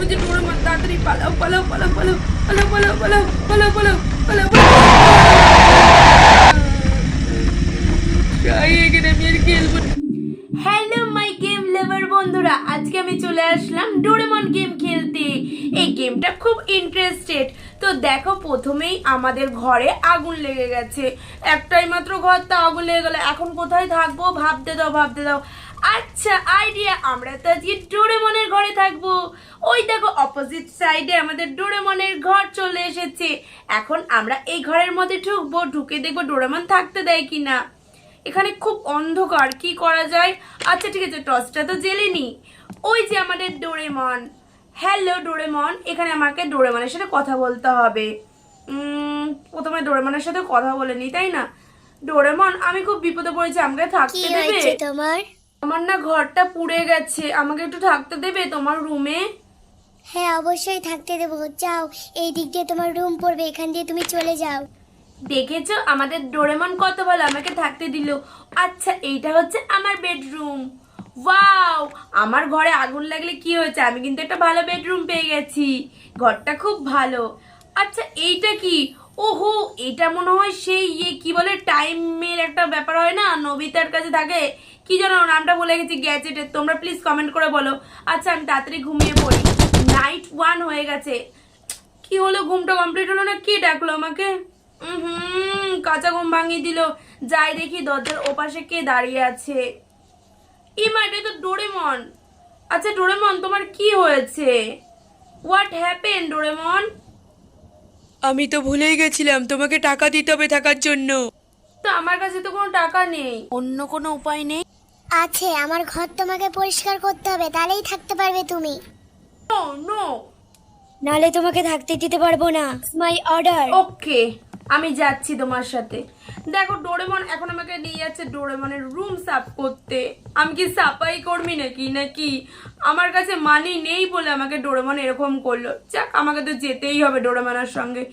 যে ডোরেমন, তাড়াতাড়ি পালাও পালাও পালাও পালাও পালাও পালাও পালাও পালাও পালাও পালাও। এখানে আমি আর খেলবো। হ্যালো মাই গেম লাভার বন্ধুরা, আজকে আমি চলে আসলাম ডোরেমন গেম খেলতে। এই গেমটা খুব ইন্টারেস্টেড। তো দেখো, প্রথমেই আমাদের ঘরে আগুন লেগে গেছে। একটাই মাত্র ঘর, তা আগুন লেগে গেল। এখন কোথায় থাকবো ভাবতে দাও ভাবতে দাও। আচ্ছা আইডিয়া, আমরা তো আজকে ডোরেমনের ঘরে থাকবো। ওই দেখো অপোজিট সাইডে আমাদের ডোরেমনের ঘর চলে এসেছে। এখন আমরা এই ঘরের মধ্যে ঢুকবো, ঢুকে দেখবো ডোরেমন থাকতে দেয় কিনা। এখানে খুব অন্ধকার, কি করা যায়? আচ্ছা ঠিক আছে, টর্চটা তো জ্বেলেনি। ওই যে আমাদের ডোরেমন। হ্যালো ডোরেমন, এখানে আমাকে ডোরেমনের সাথে কথা বলতে হবে। প্রথমে ডোরেমনের সাথে কথা বলে নি, তাই না? ডোরেমন, আমি খুব বিপদে পড়েছি, আমাকে থাকতে দেবে? তোমার? আমার না ঘরটা পুড়ে গেছে, আমাকে একটু থাকতে দেবে তোমার রুমে? হ্যাঁ অবশ্যই থাকতে দেবো, যাও এই দিক দিয়ে তোমার রুম পড়বে, এখান দিয়ে তুমি চলে যাও। দেখেছো আমাদের ডোরেমন কত ভালো, আমাকে থাকতে দিল। আচ্ছা এইটা হচ্ছে আমার বেডরুম। ওয়াও, আমার ঘরে আগুন লাগলে কি হয়েছে, আমি কিন্তু একটা ভালো বেডরুম পেয়ে গেছি। ঘরটা খুব ভালো। আচ্ছা এইটা কি? ওহো, এটা মনে হয় সেই কি বলে টাইমের একটা ব্যাপার হয় না, নবিতার কাছে থাকে। কি যেন নামটা বলে গেছি, গ্যাজেটের। তোমরা প্লিজ কমেন্ট করে বলো। আচ্ছা আমি তাড়াতাড়ি ঘুমিয়ে পড়ি, নাইট 1 হয়ে গেছে। কি হলো, ঘুমটা কমপ্লিট হলো না? কি ডাকলো আমাকে? কাঁচা ঘুম ভাঙিয়ে দিল। যাই দেখি দরজার ওপাশে কে দাঁড়িয়ে আছে। ইমা, এটা তো ডোরেমন। আচ্ছা ডোরেমন, তোমার কি হয়েছে? What happen Doraemon? আমি তো ভুলেই গেছিলাম তোমাকে টাকা দিতে হবে থাকার জন্য। তো আমার কাছে তো কোনো টাকা নেই, অন্য কোনো উপায় নেই? আছে, আমার ঘর তোমাকে পরিষ্কার করতে হবে, তাহলেই থাকতে পারবে তুমি, নো নো। নালে তোমাকে থাকতে দিতে পারবো না। My order. ওকে, আমি যাচ্ছি তোমার সাথে। দেখো ডোরেমন এখন আমাকে নিয়ে যাচ্ছে ডোরেমনের রুম সাফ করতে। আমি কি সাফাই কর্মী নাকি নাকি আমার কাছে মানি নেই বলে আমাকে ডোরেমন এরকম করলো। যাক, আমাকে তো যেতেই হবে ডোরেমনের সঙ্গে।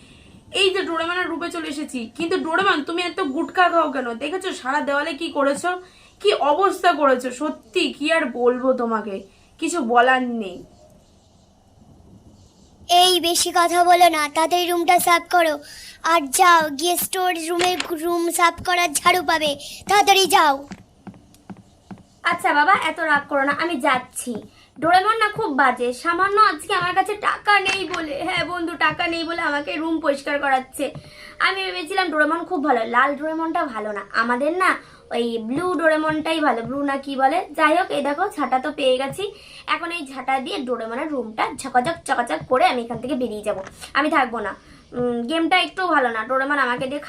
এই যে ডোরেমনের রূপে চলে এসেছি। কিন্তু ডোরেমন, তুমি এত গুটখা খাও কেন? দেখেছো সারা দেওয়ালে কি করেছো, কি অবস্থা করেছো? সত্যি কি আর বলবো তোমাকে, কিছু বলার নেই। এই বেশি কথা বলো না, তাড়াতাড়ি রুমটা সাফ করো। আর যাও গিয়ে স্টোর রুম সাফ করার ঝাড়ু পাবে, তাড়াতাড়ি যাও। আচ্ছা বাবা, এত রাগ করো না, আমি যাচ্ছি। ডোরেমন না খুব বাজে, সামান্য আজকে আমার কাছে টাকা নেই বলে, হ্যাঁ বন্ধু, টাকা নেই বলে আমাকে রুম পরিষ্কার করাচ্ছে। আমি ভেবেছিলাম ডোরেমন খুব ভালো, লাল ডোরেমনটা ভালো না, আমাদের না ওই ব্লু ডোরেমনটাই ভালো, ব্লু না কি বলে। যাই হোক, এই দেখো ঝাঁটা তো পেয়ে গেছি। এখন এই ঝাঁটা দিয়ে ডোরেমনের রুমটা ঝকাঝক চকাচক করে আমি এখান থেকে বেরিয়ে যাব। আমি থাকবো না। গেমটা একটু ভালো না, ডোরেমন আমাকে দিয়ে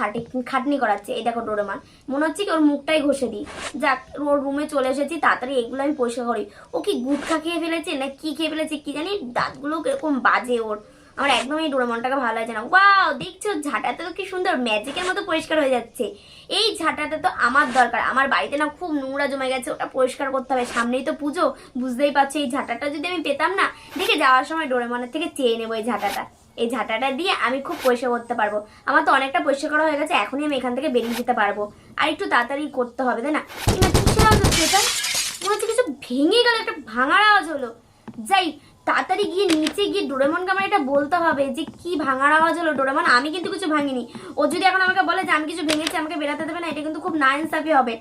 খাটনি করাচ্ছে। এই দেখো ডোরেমন, মনে হচ্ছে কি ওর মুখটাই ঘষে দিই। যাক, ওর রুমে চলে এসেছি, তাড়াতাড়ি এগুলো আমি পরিষ্কার করি। ও কি গুটখা খেয়ে ফেলেছে না কি খেয়ে ফেলেছে কি জানি, দাঁতগুলো কিরকম বাজে ওর। আমার একদমই ডোরেমনটাকে ভালো লাগছে না। ওয়াও, দেখছো ঝাঁটাতে তো কি সুন্দর ম্যাজিকের মতো পরিষ্কার হয়ে যাচ্ছে। এই ঝাঁটাতে তো আমার দরকার, আমার বাড়িতে না খুব নোংরা জমে গেছে, ওটা পরিষ্কার করতে হবে। সামনেই তো পুজো, বুঝতেই পারছি। এই ঝাঁটাটা যদি আমি পেতাম না, দেখে যাওয়ার সময় ডোরেমনের থেকে চেয়ে নেবো এই ঝাঁটাটা। এই ঝাঁটাটা দিয়ে আমি খুব পরিষ্কার করতে পারবো। আমার তো অনেকটা পরিষ্কার করা হয়ে গেছে, এখনই আমি এখান থেকে বেরিয়ে যেতে পারবো। আর একটু তাড়াতাড়ি করতে হবে, তাই না? কিসের আওয়াজ হচ্ছে এটা? মনে হচ্ছে কিছু ভেঙে গেল, একটা ভাঙার আওয়াজ হলো। যাই তাড়াতাড়ি গিয়ে নিচে গিয়ে ডোরেমনকে আমার এটা বলতে হবে যে কি ভাঙার আওয়াজ হলো। ডোরেমন, আমি কিন্তু কিছু ভাঙিনি। ও যদি এখন আমাকে বলে যে আমি কিছু ভেঙেছি, আমাকে বেরাতে দেবে না, এটা কিন্তু খুব নাইনসাফি হবে।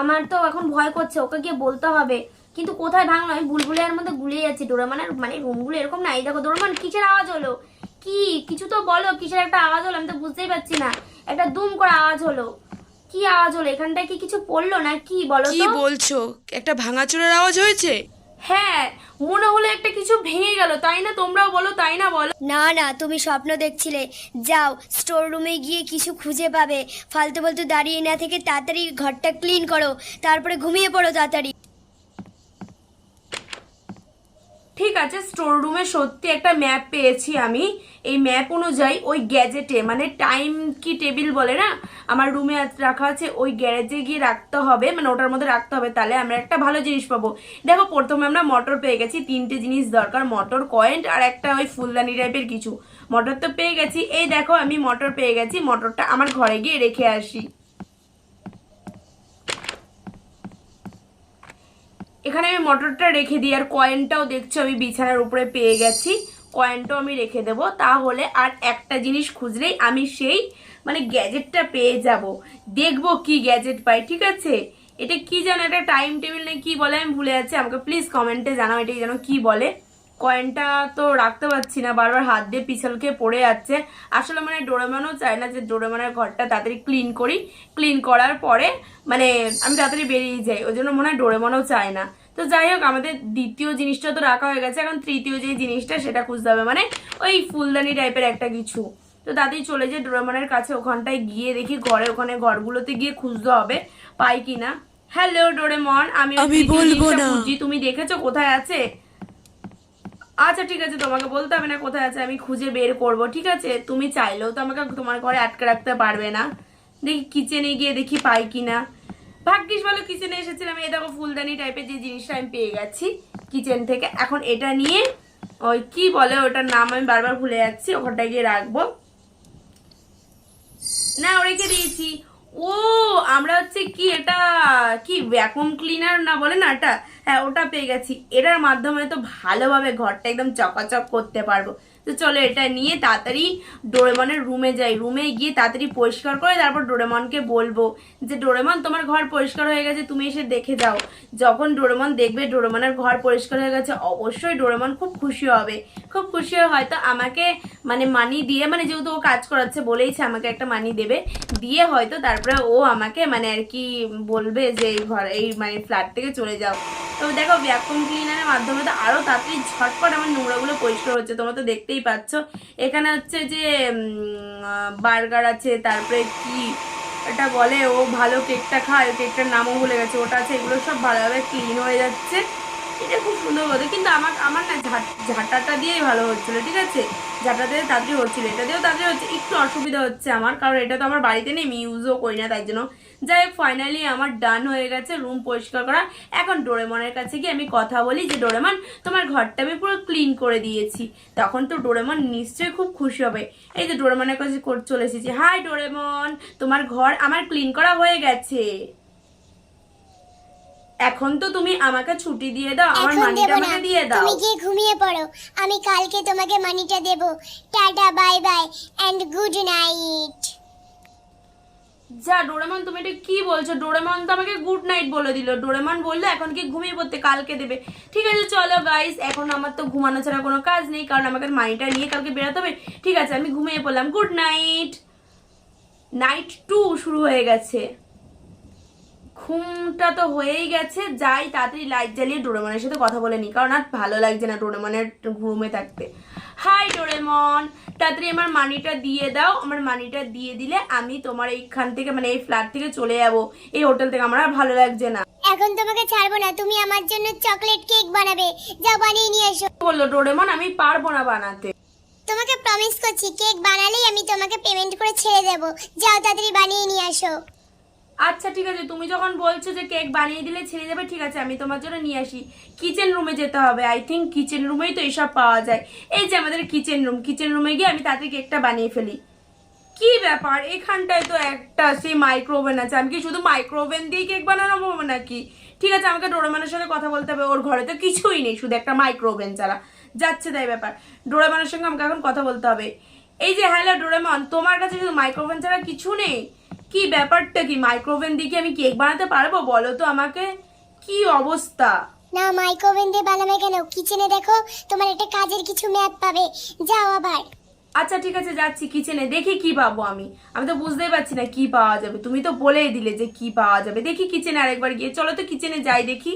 আমার তো এখন ভয় করছে, ওকে গিয়ে বলতে হবে। কিন্তু কোথায় ভাঙলো, আমি বুলবুলিয়ার মধ্যে গুলিয়ে যাচ্ছি। ডোরেমনের মানে রুমগুলো এরকম না। এই দেখো ডোরেমন, কিসের আওয়াজ হলো? কি কিছু তো বলো, কিসের একটা আওয়াজ হলো? আমি তো বুঝতেই পারছি না। একটা দুম করে আওয়াজ হলো, কি আওয়াজ হলো? এখানটায় কি কিছু পড়লো না কি, বলো কি তো? বলছো, একটা ভাঙাচোরার আওয়াজ হয়েছে? হ্যাঁ, মনে হলো একটা কিছু ভেঙে গেল, তাই না? তোমরাও বলো, তাই না? বলো। না না, তুমি স্বপ্ন দেখছিলে। যাও স্টোর রুমে গিয়ে কিছু খুঁজে পাবে, ফালতু ফালতু দাঁড়িয়ে না থেকে তাড়াতাড়ি ঘরটা ক্লিন করো, তারপরে ঘুমিয়ে পড়ো তাড়াতাড়ি। ঠিক আছে, স্টোর রুমে সত্যি একটা ম্যাপ পেয়েছি আমি। এই ম্যাপ অনুযায়ী ওই গ্যাজেটে মানে টাইম কি টেবিল বলে না, আমার রুমে রাখা আছে। ওই গ্যারেজে গিয়ে রাখতে হবে, মানে ওটার মধ্যে রাখতে হবে, তাহলে আমরা একটা ভালো জিনিস পাবো। দেখো প্রথমে আমরা মোটর পেয়ে গেছি, 3টে জিনিস দরকার, মোটর, কয়েন্ট আর একটা ওই ফুলদানি টাইপের কিছু। মোটর তো পেয়ে গেছি। এই দেখো আমি মোটর পেয়ে গেছি, মোটরটা আমার ঘরে গিয়ে রেখে আসি। এখানে আমি মোটরটা রেখে দিই, আর কয়েনটাও দেখছো আমি বিছানার উপরে পেয়ে গেছি। কয়েনটাও আমি রেখে দেবো, তাহলে আর একটা জিনিস খুঁজলেই আমি সেই মানে গ্যাজেটটা পেয়ে যাব। দেখবো কি গ্যাজেট পাই, ঠিক আছে? এটা কি যেন একটা টাইম টেবিল না কি বলে, আমি ভুলে যাচ্ছি, আমাকে প্লিজ কমেন্টে জানাও এটা যেন কি বলে। কয়েনটা তো রাখতে পারছি না, বারবার হাত দিয়ে পিছলকে পড়ে যাচ্ছে। আসলে মানে ডোরেমনও চায় না যে ডোরেমনের ঘরটা তাড়াতাড়ি ক্লিন করি, ক্লিন করার পরে মানে আমি তাড়াতাড়ি বেরিয়ে যাই, ওই জন্য মনে হয় ডোরেমনও চায় না। তো যাই হোক, আমাদের দ্বিতীয় জিনিসটা তো রাখা হয়ে গেছে, এখন তৃতীয় যে জিনিসটা সেটা খুঁজতে হবে, মানে ওই ফুলদানি টাইপের একটা কিছু। তো তাতেই চলে যায় ডোরেমনের কাছে, ওখানটায় গিয়ে দেখি ঘরে, ওখানে ঘরগুলোতে গিয়ে খুঁজতে হবে পাই কিনা। হ্যালো ডোরেমন, আমি বলবো না। খুঁজি, তুমি দেখেছো কোথায় আছে? আচ্ছা ঠিক আছে, তোমাকে বলতে হবে না কোথায় আছে, আমি খুঁজে বের করব, ঠিক আছে? তুমি চাইলেও তো আমাকে তোমার ঘরে আটকে রাখতে পারবে না। দেখি কিচেনে গিয়ে দেখি পাই কিনা। ভাগ্যিস ভালো কিচেনে এসেছিলাম, এই দেখো ফুলদানি টাইপের যে জিনিসটা আমি পেয়ে গেছি কিচেন থেকে। এখন এটা নিয়ে ওই কি বলে ওটার নাম আমি বারবার ভুলে যাচ্ছি, ওখানটায় গিয়ে রাখবো। না, রেখে দিয়েছি। ও আমরা হচ্ছে কি এটা কি ভ্যাকুয়াম ক্লিনার না বলে না এটা, হ্যাঁ ওটা পেয়ে গেছি। এটার মাধ্যমে তো ভালোভাবে ঘরটা একদম চকাচক করতে পারবো। তো চলো এটা নিয়ে তাড়াতাড়ি ডোরেমনের রুমে যাই, রুমে গিয়ে তাড়াতাড়ি পরিষ্কার করে তারপর ডোরেমনকে বলবো যে ডোরেমন তোমার ঘর পরিষ্কার হয়ে গেছে, তুমি এসে দেখে যাও। যখন ডোরেমন দেখবে ডোরেমনের ঘর পরিষ্কার হয়ে গেছে, অবশ্যই ডোরেমন খুব খুশি হবে, খুব খুশি হয়ে হয়তো আমাকে মানে মানি দিয়ে, মানে যেহেতু ও কাজ করাচ্ছে বলেইছে আমাকে একটা মানি দেবে, দিয়ে হয়তো তারপরে ও আমাকে মানে আর কি বলবে যে এই ঘর এই মানে ফ্ল্যাট থেকে চলে যাও। তো দেখো ভ্যাকুয়াম ক্লিনারের মাধ্যমে তো আরো তাড়াতাড়ি ঝটপট আমার নোংরাগুলো পরিষ্কার হচ্ছে, তোমরা তো দেখতেই পাচ্ছ। এখানে হচ্ছে যে বার্গার আছে, তারপরে কি এটা বলে ও ভালো কেকটা খায়, কেকটার নামও ভুলে গেছে, ওটা আছে, এগুলো সব ভালোভাবে ক্লিন হয়ে যাচ্ছে। এটা খুব সুন্দর কথা, কিন্তু আমার না ঝাঁটাটা দিয়েই ভালো হচ্ছিল, ঠিক আছে? ঝাঁটা দিয়ে তাড়াতাড়ি হচ্ছিল, এটা দিয়েও তাড়াতাড়ি হচ্ছে। একটু অসুবিধা হচ্ছে আমার, কারণ এটা তো আমার বাড়িতে নেই, আমি ইউজও করি না, তাই জন্য। যাই হোক, ফাইনালি আমার ডান হয়ে গেছে রুম পরিষ্কার করা। এখন ডোরেমনের কাছে গিয়ে আমি কথা বলি যে ডোরেমন তোমার ঘরটা আমি পুরো ক্লিন করে দিয়েছি। তখন তো ডোরেমন নিশ্চয়ই খুব খুশি হবে। এই যে ডোরেমনের কাছে চলে এসেছি। হাই ডোরেমন, তোমার ঘর আমার ক্লিন করা হয়ে গেছে। এখন তো তুমি আমাকে ছুটি দিয়ে দাও, আমার মানিটা আমাকে দিয়ে দাও। তুমি গিয়ে ঘুমিয়ে পড়ো, আমি কালকে তোমাকে মানিটা দেব। Tata, bye bye and good night. যা ডোরেমন, তুমি এটা কি বলছো? ডোরেমন তো আমাকে গুড নাইট বলে দিল। ডোরেমন বললো এখন কি ঘুমিয়ে পড়তে, কালকে দেবে। ঠিক আছে চলো গাইস, এখন আমার তো ঘুমানো ছাড়া কোনো কাজ নেই, কারণ আমাকে মানিটা নিয়ে কালকে বেরোতে হবে। ঠিক আছে আমি ঘুমিয়ে পড়লাম, গুড নাইট। নাইট 2 শুরু হয়ে গেছে, ঘুমটা তো হয়েই গেছে। যাই তাড়াতাড়ি লাইট জ্বালিয়ে ডোরেমনের সাথে কথা বলে নি, কারণ আর ভালো লাগছে না ডোরেমনের রুমে থাকতে। হাই ডোরেমন, তাড়াতাড়ি আমার মানিটা দিয়ে দাও। আমার মানিটা দিয়ে দিলে আমি তোমার এইখান থেকে মানে এই ফ্ল্যাট থেকে চলে যাবো, এই হোটেল থেকে। আমার আর ভালো লাগছে না। এখন তোমাকে ছাড়বো না, তুমি আমার জন্য চকলেট কেক বানাবে, যাও বানিয়ে নিয়ে এসো। বললো ডোরেমন আমি পারবো না বানাতে। তোমাকে প্রমিস করছি, কেক বানালেই আমি তোমাকে পেমেন্ট করে ছেড়ে দেবো। যাও তাড়াতাড়ি বানিয়ে নিয়ে আসো। আচ্ছা ঠিক আছে, তুমি যখন বলছো যে কেক বানিয়ে দিলে ছেড়ে যাবে, ঠিক আছে আমি তোমার জন্য নিয়ে আসি। কিচেন রুমে যেতে হবে, আই থিঙ্ক কিচেন রুমেই তো এসব পাওয়া যায়। এই যে আমাদের কিচেন রুম, কিচেন রুমে গিয়ে আমি তাড়াতাড়ি কেকটা বানিয়ে ফেলি। কি ব্যাপার, এখানটায় তো একটা সেই মাইক্রোওভেন আছে, আমি কি শুধু মাইক্রোওভেন দিয়ে কেক বানানো হবে নাকি? ঠিক আছে, আমাকে ডোরেমনের সাথে কথা বলতে হবে, ওর ঘরে তো কিছুই নেই, শুধু একটা মাইক্রোওভেন ছাড়া যাচ্ছে তাই ব্যাপার। ডোরেমনের সঙ্গে আমাকে এখন কথা বলতে হবে। এই যে হ্যালো ডোরেমন, তোমার কাছে শুধু মাইক্রোওভেন ছাড়া কিছু নেই? কি ব্যাপারটা কি, মাইক্রোওভেন দিয়ে কি আমি কেক বানাতে পারবো বলো তো আমাকে? কি অবস্থা! না, মাইক্রোওভেন দিয়ে বানাবে কেন? কিচেনে দেখো, তোমার একটা কাজের কিছু ম্যাপ পাবে, যাও আবার। আচ্ছা ঠিক আছে যাচ্ছি কিচেনে, দেখি কি পাবো। আমি তো বুঝতেই পারছি না কি পাওয়া যাবে, তুমি তো বলেই দিলে যে কি পাওয়া যাবে। দেখি কিচেনে আরেকবার গিয়ে, চলো তো কিচেনে যাই দেখি।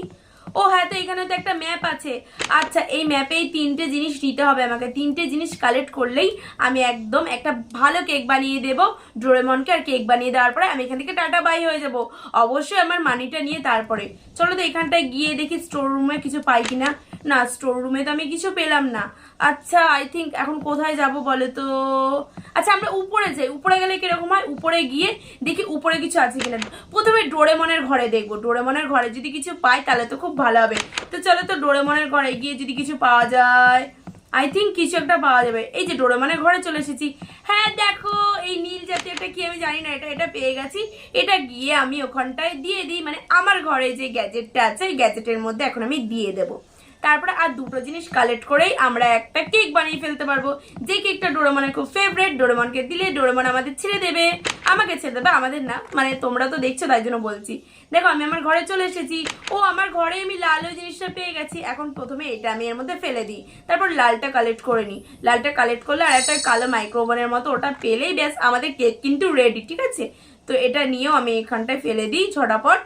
ও হ্যাঁ, তো এখানে তো একটা ম্যাপ আছে। আচ্ছা এই ম্যাপেই 3টে জিনিস নিতে হবে আমাকে, 3টে জিনিস কালেক্ট করলেই আমি একদম একটা ভালো কেক বানিয়ে দেবো ডোরেমনকে। আর কেক বানিয়ে দেওয়ার পরে আমি এখান থেকে টাটা বাই হয়ে যাব, অবশ্যই আমার মানিটা নিয়ে। তারপরে চলো তো এখানটায় গিয়ে দেখি স্টোর রুমে কিছু পাই কিনা। না, স্টোর রুমে তো আমি কিছু পেলাম না। আচ্ছা আই থিঙ্ক এখন কোথায় যাব বলে তো। আচ্ছা আমরা উপরে যাই, উপরে গেলে কিরকম হয়? উপরে গিয়ে দেখি উপরে কিছু আছে কিনা। প্রথমে ডোরেমনের ঘরে দেখবো, ডোরেমনের ঘরে যদি কিছু পাই তাহলে তো খুব ভালো হবে। তো চলো তো ডোরেমনের ঘরে গিয়ে যদি কিছু পাওয়া যায়, আই থিঙ্ক কিছু একটা পাওয়া যাবে। এই যে ডোরেমনের ঘরে চলে এসেছি। হ্যাঁ দেখো, এই নীল জাতীয় একটা কি আমি জানি না, এটা পেয়ে গেছি। এটা গিয়ে আমি ওখানটায় দিয়ে দিই, মানে আমার ঘরে যে গ্যাজেটটা আছে এই গ্যাজেটের মধ্যে এখন আমি দিয়ে দেবো। তারপরে আর দুটো জিনিস কালেক্ট করেই আমরা একটা কেক বানিয়ে ফেলতে পারবো, যে কেকটা ডোরেমনের খুব ফেভারিট। ডোরেমনকে দিলে ডোরেমন আমাদের ছেড়ে দেবে, আমাকে ছেড়ে দেবে, আমাদের না, মানে তোমরা তো দেখছো তাই জন্য বলছি। দেখো আমি আমার ঘরে চলে এসেছি, ও আমার ঘরে আমি লাল ওই জিনিসটা পেয়ে গেছি। এখন প্রথমে এটা আমি এর মধ্যে ফেলে দিই, তারপর লালটা কালেক্ট করে নিই। লালটা কালেক্ট করলে আর একটা কালো মাইক্রোওভেনের মতো ওটা পেলেই ব্যাস আমাদের কেক কিন্তু রেডি, ঠিক আছে। তো এটা নিয়েও আমি এখানটায় ফেলে দিই ঝটাপট।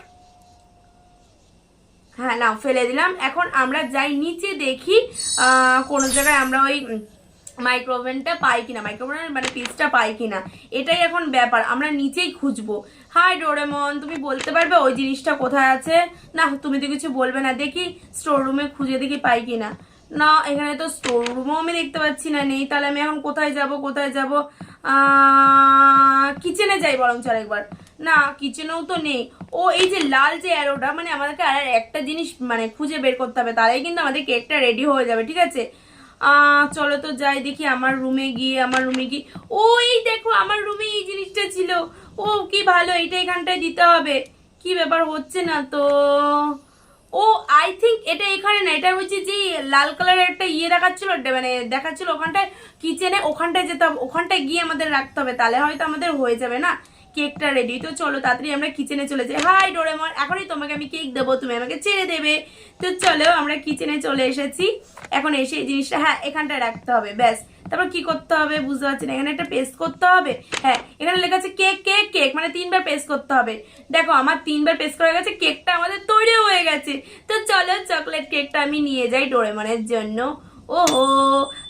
হ্যাঁ নাও ফেলে দিলাম। এখন আমরা যাই নিচে দেখি কোনো জায়গায় আমরা ওই মাইক্রোওভেনটা পাই কিনা, মাইক্রোওভেনের মানে পিসটা পাই কিনা, এটাই এখন ব্যাপার। আমরা নিচেই খুঁজবো। হাই ডোরেমন, তুমি বলতে পারবে ওই জিনিসটা কোথায় আছে? না তুমি তো কিছু বলবে না, দেখি স্টোর রুমে খুঁজে দেখি পাই কিনা। না এখানে তো স্টোর রুমও আমি দেখতে পাচ্ছি না, নেই। তাহলে আমি এখন কোথায় যাব, কোথায় যাব? কিচেনে যাই বরঞ্চ আরেকবার। না কিচেনেও তো নেই। ও এই যে লাল যে অ্যারোটা, মানে আমাদেরকে আর একটা জিনিস মানে খুঁজে বের করতে হবে, তাহলেই কিন্তু আমাদের কেকটা রেডি হয়ে যাবে, ঠিক আছে। চলো তো যাই দেখি আমার রুমে গিয়ে। ওই দেখো আমার রুমে এই জিনিসটা ছিল। ও কি ভালো, এইটা এখানটায় দিতে হবে। কি ব্যাপার, হচ্ছে না তো। ও আই থিঙ্ক এটা এখানে না, এটা হচ্ছে যে লাল কালারের একটা ইয়ে দেখাচ্ছিল, মানে দেখাচ্ছিল ওখানটায় কিচেনে, ওখানটায় যেতে হবে, ওখানটায় গিয়ে আমাদের রাখতে হবে, তাহলে হয়তো আমাদের হয়ে যাবে না কেকটা রেডি। তো চলো তাড়াতাড়ি আমরা কিচেনে চলে যাই। হাই ডোরেমন, এখনই তোমাকে আমি কেক দেবো, তুমি আমাকে ছেড়ে দেবে। তো চলো আমরা কিচেনে চলে এসেছি। এখন এসে এই জিনিসটা হ্যাঁ এখানটায় রাখতে হবে, ব্যাস। তারপর কি করতে হবে বুঝতে পারছি না, এখানে একটা পেস্ট করতে হবে। হ্যাঁ এখানে লেখা আছে কেক কেক কেক, মানে 3বার পেস্ট করতে হবে। দেখো আমার 3বার পেস্ট করা গেছে, কেকটা আমাদের তৈরি হয়ে গেছে। তো চলো চকলেট কেকটা আমি নিয়ে যাই ডোরেমনের জন্য। ওহো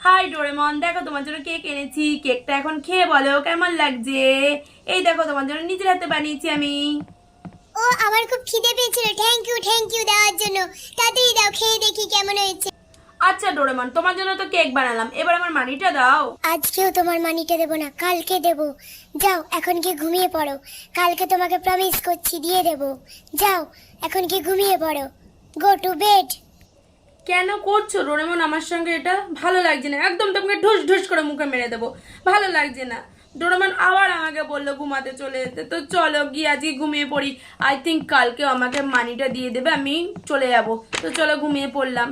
হাই ডোরেমন, দেখো তোমার জন্য কেক এনেছি, কেকটা এখন খেয়ে বলো কেমন লাগছে। এই দেখো তোমার জন্য নিজের হাতে বানিয়েছি আমি। ও আমার খুব খিদে পেয়েছিল, থ্যাংক ইউ দেওয়ার জন্য। তাড়াতাড়ি দাও, খেয়ে দেখি কেমন হয়েছে। আচ্ছা ডোরেমন, তোমার জন্য তো কেক বানালাম, এবার আমার মানিটা দাও। আজকেও তোমার মানিটা দেবো না, কালকে দেবো। যাও এখন গিয়ে ঘুমিয়ে পড়ো, কালকে তোমাকে প্রমিস করছি দিয়ে দেবো। যাও এখন গিয়ে ঘুমিয়ে পড়ো, গো টু বেড। কেন করছো ডোরেমন আমার সঙ্গে এটা? ভালো লাগছে না একদম, তোমাকে ঢুস ঢুস করে মুখে মেরে দেবো, ভালো লাগছে না। ডোরেমন আবার আমাকে বললো ঘুমাতে চলে যেতে। তো চলো গিয়ে আজকে ঘুমিয়ে পড়ি। আই থিঙ্ক কালকেও আমাকে মানিটা দিয়ে দেবে, আমি চলে যাব। তো চলো ঘুমিয়ে পড়লাম।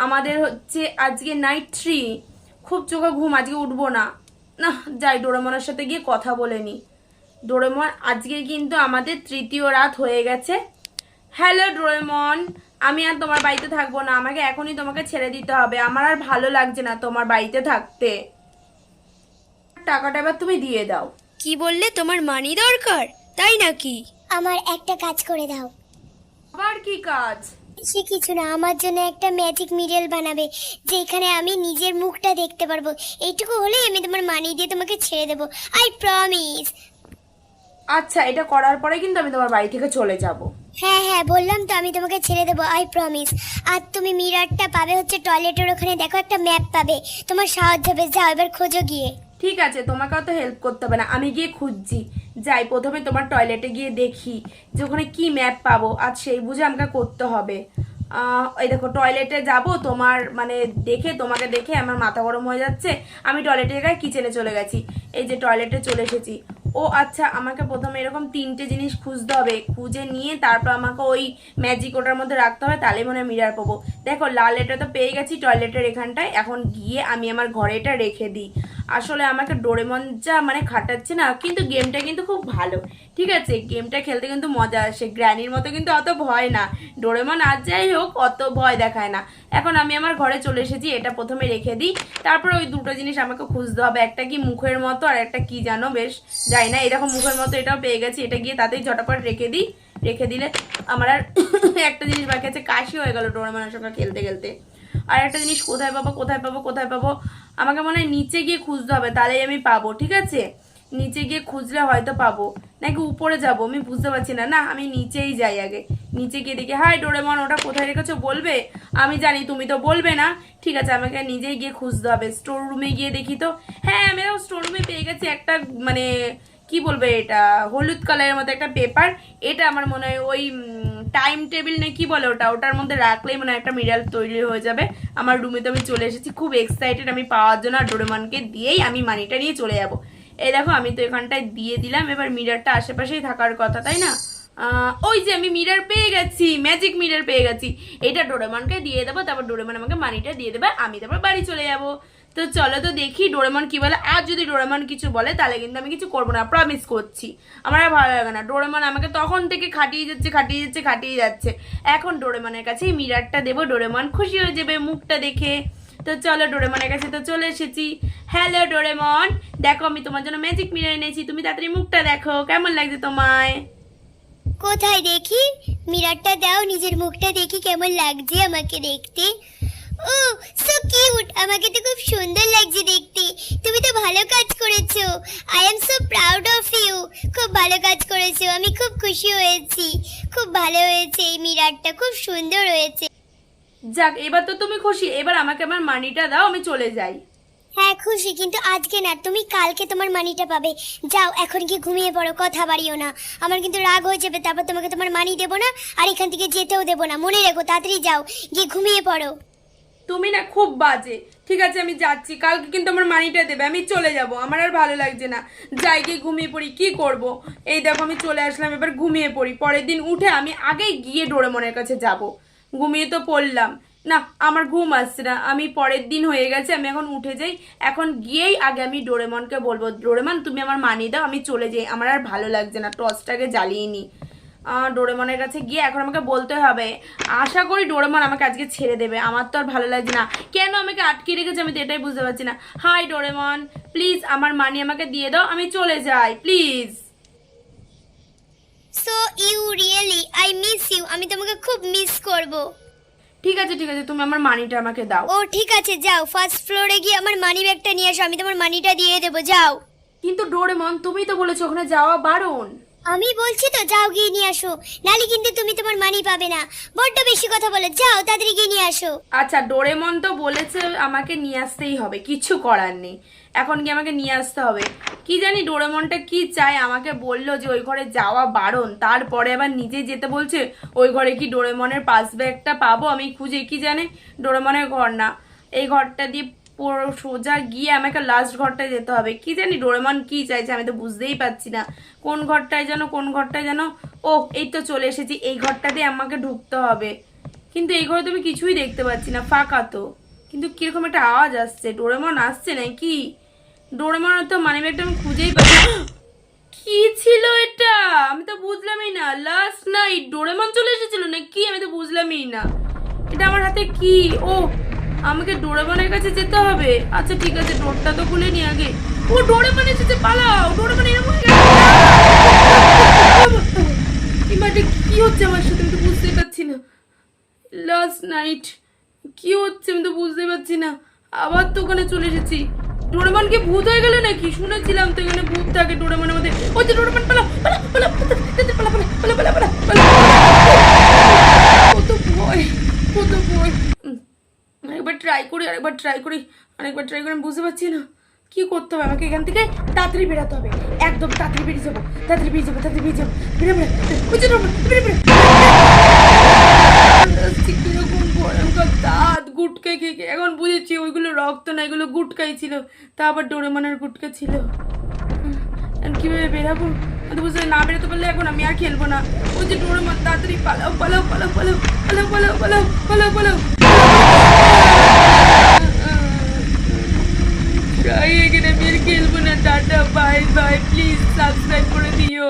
আমাদের হচ্ছে আজকে নাইট 3, খুব চোখে ঘুম, আজকে উঠবো না। না যাই ডোরেমনের সাথে গিয়ে কথা বলে নি। ডোরেমন আজকে কিন্তু আমাদের 3য় রাত হয়ে গেছে। হ্যালো ডোরেমন, আমি আর তোমার বাড়িতে থাকবো না, আমাকে এখনই তোমাকে ছেড়ে দিতে হবে, আমার আর ভালো লাগছে না তোমার বাড়িতে থাকতে। টাকাটা এবার তুমি দিয়ে দাও। কি বললে, তোমার মানি দরকার তাই নাকি? আমার একটা কাজ করে দাও। আবার কি কাজ? সে কিছু না, আমার জন্য একটা ম্যাজিক মিরর বানাবে, যেখানে আমি নিজের মুখটা দেখতে পারবো। এইটুকু হলেই আমি তোমার মানি দিয়ে তোমাকে ছেড়ে দেবো, আই প্রমিস। আচ্ছা এটা করার পরে কিন্তু আমি তোমার বাড়ি থেকে চলে যাব। হ্যাঁ বললাম তো, আমি তোমাকে ছেড়ে দেবো, আই প্রমিস। আর তুমি মিররটা পাবে হচ্ছে টয়লেটের ওখানে, দেখো একটা ম্যাপ পাবে, তোমার সাহায্য হবে। যাও এবার খোঁজো গিয়ে। ঠিক আছে তোমাকে অত হেল্প করতে হবে না, আমি গিয়ে খুঁজছি। যাই প্রথমে তোমার টয়লেটে গিয়ে দেখি যে ওখানে কি ম্যাপ পাবো, আর সেই বুঝে আমাকে করতে হবে। এই দেখো টয়লেটে যাব, তোমার মানে তোমাকে দেখে আমার মাথা গরম হয়ে যাচ্ছে। আমি টয়লেটের জায়গায় কিচেনে চলে গেছি, এই যে টয়লেটে চলে এসেছি। ও আচ্ছা আমাকে প্রথমে এরকম 3টে জিনিস খুঁজতে হবে, খুঁজে নিয়ে তারপর আমাকে ওই ম্যাজিক ওটার মধ্যে রাখতে হবে, তাহলে মনে হয় মিরার পাবো। দেখো লাল এটা তো পেয়ে গেছি টয়লেটের এখানটায়, এখন গিয়ে আমি আমার ঘরে এটা রেখে দিই। আসলে আমাকে ডোরেমন যা মানে খাটাচ্ছে না, কিন্তু গেমটা কিন্তু খুব ভালো, ঠিক আছে। গেমটা খেলতে কিন্তু মজা আসে, গ্র্যানির মতো কিন্তু অত ভয় না। ডোরেমন আর যাই হোক অত ভয় দেখায় না। এখন আমি আমার ঘরে চলে এসেছি, এটা প্রথমে রেখে দিই। তারপরে ওই দুটো জিনিস আমাকে খুঁজতে হবে, একটা কি মুখের মতো আর একটা কি জানো বেশ যাই না, এরকম মুখের মতো এটাও পেয়ে গেছি। এটা গিয়ে তাতেই ঝটাপট রেখে দিই, রেখে দিলে আমার আর একটা জিনিস বাকি আছে, কাশি হয়ে গেল ডোরেমনের সঙ্গে খেলতে খেলতে। আর একটা জিনিস কোথায় পাবো, আমাকে মনে হয় নিচে গিয়ে খুঁজতে হবে, তাহলেই আমি পাবো, ঠিক আছে। নিচে গিয়ে খুঁজলে হয়তো পাবো, নাকি উপরে যাবো আমি বুঝতে পারছি না। না আমি নিচেই যাই আগে, নিচে গিয়ে দেখি। হাই ডোরেমন, ওটা কোথায় রেখেছো বলবে? আমি জানি তুমি তো বলবে না, ঠিক আছে আমাকে নিজেই গিয়ে খুঁজতে হবে। স্টোর রুমে গিয়ে দেখি তো। হ্যাঁ আমি স্টোর রুমে পেয়ে গেছি একটা, মানে কি বলবে এটা, হলুদ কালারের মতো একটা পেপার। এটা আমার মনে হয় ওই টাইম টেবিল না কি বলে ওটা, ওটার মধ্যে রাখলেই মনে হয় একটা মিরার তৈরি হয়ে যাবে। আমার রুমে তো আমি চলে এসেছি, খুব এক্সাইটেড আমি পাওয়ার জন্য। আর ডোরেমনকে দিয়েই আমি মানিটা নিয়ে চলে যাবো। এই দেখো আমি তো এখানটায় দিয়ে দিলাম, এবার মিরারটা আশেপাশেই থাকার কথা তাই না? ওই যে আমি মিরর পেয়ে গেছি, ম্যাজিক মিরর পেয়ে গেছি। এটা ডোরেমনকে দিয়ে দেবো, তারপর ডোরেমন আমাকে মানিটা দিয়ে দেবে, আমি তারপর বাড়ি চলে যাবো। তো চলো তো দেখি ডোরেমন কি বলে। আর যদি ডোরেমন কিছু বলে তাহলে কিন্তু আমি কিছু করবো না, প্রমিস করছি। আমার আর ভালো লাগে না, ডোরেমন আমাকে তখন থেকে খাটিয়ে যাচ্ছে। এখন ডোরেমনের কাছে এই মিররটা দেবো, ডোরেমন খুশি হয়ে যাবে মুখটা দেখে। তো চলো ডোরেমনের কাছে তো চলে এসেছি। হ্যালো ডোরেমন, দেখো আমি তোমার জন্য ম্যাজিক মিরর এনেছি, তুমি তাড়াতাড়ি মুখটা দেখো, কেমন লাগছে তোমায়? কোথায় দেখি? মিররটা দাও, নিজের মুখটা দেখি কেমন লাগছে আমাকে দেখতে। ও সো কিউট, আমাকে তো খুব সুন্দর লাগছে দেখতে। তুমি তো ভালো কাজ করেছো। I am so proud of you. খুব ভালো কাজ করেছো, আমি খুব খুশি হয়েছি। খুব ভালো হয়েছে, এই মিররটা খুব সুন্দর হয়েছে। যাক, এবার তো তুমি খুশি, এবার আমাকে আমার মানিটা দাও, আমি চলে যাই। হ্যাঁ খুশি, কিন্তু আজকে না, তুমি কালকে তোমার মানিটা পাবে। যাও এখন কি ঘুমিয়ে পড়ো, কথা বাড়িও না। আমার কিন্তু রাগ হয়ে যাবে, তারপর তোমাকে তোমার মানি দেবো না, আর এখান থেকে যেতেও দেবো না। মনে রেখো, তাড়াতাড়ি যাও, গিয়ে ঘুমিয়ে পড়ো। তুমি না খুব বাজে। ঠিক আছে আমি যাচ্ছি, কালকে কিন্তু আমার মানিটা দেবে, আমি চলে যাব, আমার আর ভালো লাগছে না। যাই গিয়ে ঘুমিয়ে পড়ি, কি করব। এই দেখো আমি চলে আসলাম, এবার ঘুমিয়ে পড়ি। পরের দিন উঠে আমি আগেই গিয়ে ডোরেমনের কাছে যাব। ঘুমিয়ে তো পড়লাম না, আমার ঘুম আসছে না, আমি পরের দিন হয়ে গেছে, আমি এখন উঠে যাই। এখন গিয়েই আগে আমি ডোরেমনকে বলবো, ডোরেমন তুমি আমার মানি দাও, আমি চলে যাই, আমার আর ভালো লাগছে না, টর্চটাকে জ্বালিয়ে নি। ডোরেমনের কাছে গিয়ে এখন আমাকে বলতে হবে। আশা করি ডোরেমন আমাকে আজকে ছেড়ে দেবে, আমার তো আর ভালো লাগছে না। কেন আমাকে আটকে রেখেছে আমি তো এটাই বুঝতে পারছি না। হাই ডোরেমন, প্লিজ আমার মানি আমাকে দিয়ে দাও, আমি চলে যাই please. So you really, I miss you. আমি তোমাকে খুব মিস করব। ঠিক আছে তুমি আমার মানিটা আমাকে দাও। ও ঠিক আছে, যাও ফার্স্ট ফ্লোরে গিয়ে আমার মানি ব্যাগটা নিয়ে আসো, আমি তোমার মানিটা দিয়ে দেবো। যাও। কিন্তু ডোরেমন তুমি তো বলেছো ওখানে যাওয়া বারণ। আমি বলছি তো, যাও গিয়ে নিয়ে আসো, নালে কিন্তু তুমি তোমার মানি পাবে না। বড্ড বেশি কথা বলে, যাও তাড়াতাড়ি গিয়ে নিয়ে আসো। আচ্ছা ডোরেমন তো বলেছে আমাকে নিয়ে আসতেই হবে, কিছু করার নেই, এখন কি আমাকে নিয়ে আসতে হবে। কি জানি ডোরেমনটা কি চায়, আমাকে বললো যে ওই ঘরে যাওয়া বারণ, তারপরে আবার নিজে যেতে বলছে। ওই ঘরে কি ডোরেমনের পাস ব্যাগটা পাবো আমি খুঁজে, কি জানে ডোরেমনের ঘর না, এই ঘরটা দিয়ে পুরো সোজা গিয়ে আমাকে লাস্ট ঘরটায় যেতে হবে। কি জানি ডোরেমন কি চাইছে, আমি তো বুঝতেই পারছি না কোন ঘরটায় যেন। ও এই তো চলে এসেছি, এই ঘরটা দিয়ে আমাকে ঢুকতে হবে। কিন্তু এই ঘরে তো আমি কিছুই দেখতে পাচ্ছি না, ফাঁকা তো। কিন্তু কিরকম একটা আওয়াজ আসছে, ডোরেমন আসছে নাকি? ডোরেমনের তো মানি ব্যাগটা আমি খুঁজেই পাচ্ছি। কি ছিল এটা, আমি তো বুঝলামই না। লাস্ট নাইট ডোরেমন চলে এসেছিল নাকি, আমি তো বুঝলামই না। এটা আমার হাতে কি? ও আমাকে ডোরেমনের কাছে যেতে হবে। আচ্ছা ঠিক আছে, ডোরটা তো খুলে নি আগে। ও ডোরেমন এসেছে, পালাও। ডোরেমন এরকম হয়ে গেছে। কি হচ্ছে আমার সাথে, আমি তো বুঝতেই পারছি না। লাস্ট নাইট কি হচ্ছে আমি তো বুঝতে পারছি না। আবার তো ওখানে চলে এসেছি। ডোরেমন কি ভূত হয়ে গেল নাকি? শুনেছিলাম তো এখানে ভূত থাকে ডোরেমনের মধ্যে। ওই যে ডোরেমন, পালাও পালাও পালাও পালাও পালাও পালাও পালাও পালাও। কত ভয়, কত ভয়। আরেকবার ট্রাই করি, আরেকবার ট্রাই করি আমি বুঝতে পারছি না কি করতে হবে। আমাকে এখান থেকে তাড়াতাড়ি বেরোতে হবে, একদম তাড়াতাড়ি বেরিয়ে যাবো। কিরকম ভয়ঙ্কর দাঁত, গুটকে খেয়ে। এখন বুঝেছি ওইগুলো রক্ত না, এগুলো গুটকাই ছিল। তা আবার ডোরেমনের গুটকা ছিল। কিভাবে বেরাবো বুঝতে না, বেরোতে পারলে এখন আমি আর খেলবো না। ওই যে ডোরেমন, তাড়াতাড়ি পালাও পালাও পালাও পালাও পালাও পালাও পালাও পালাও পালাও। এখানে আমি আর খেলবো না, tata bye by, please subscribe করে দিও।